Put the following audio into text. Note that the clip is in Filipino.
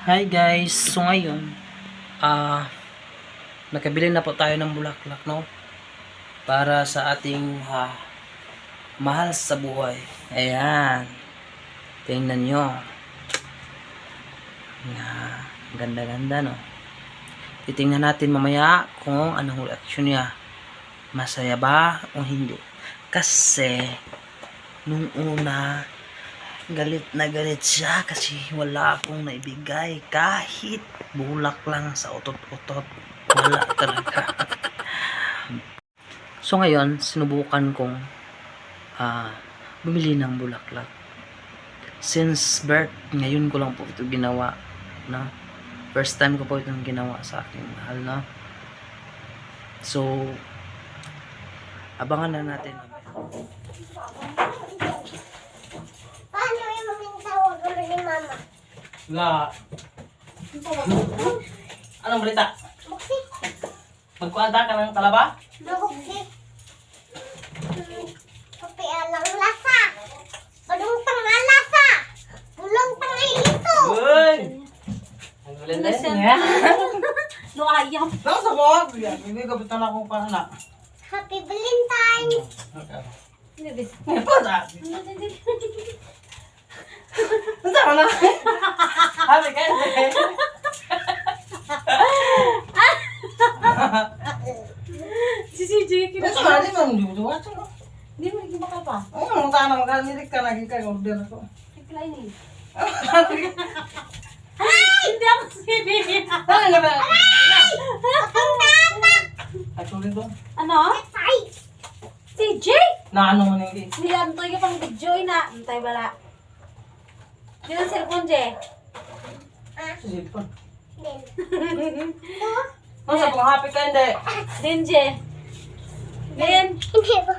Hi guys, so ngayon nakabili na po tayo ng bulaklak, no? Para sa ating mahal sa buhay. Ayan. Tingnan nyo. Ganda-ganda, no? Titingnan natin mamaya kung anong reaction niya. Masaya ba o hindi? Kasi nung una galit na galit siya kasi wala akong naibigay kahit bulak lang sa utot-utot, wala talaga. So ngayon sinubukan kong bumili ng bulaklak. Since birth, ngayon ko lang po ito ginawa, no? First time ko po itong ginawa sa aking mahal, no? So abangan na natin. Paano yung tawag ulo ni Mama? Wala. Anong balita? Buksi. Magkuanta ka ng talaba? Buksi. Kapi alang lasa. Padung tang lasa. Pulong tang ito. Uy! Ang balita niya. No, ayam. Lang sa buwag. Hindi kapitan akong paanak. Happy Valentine. Ngayon po na. Unsa ka na? Happy ka eh. Si CJ Unsa ka na? Di mo yung duwa. Hindi mo naging baka pa. Oo, ang tanong ka. Nilik ka lagi ka. Order ako. Nagkala ini. Hindi ako sini. Ay, nga ba? Ay, tuloy doon. Ano? CJ? Na ano mo na hindi? Nilantoy ka pang video na. Antay bala. Yun ang cellphone, Je. Sisipon. Din. Unsa kung happy ka hindi? Din, Je. Din. Hindi ba?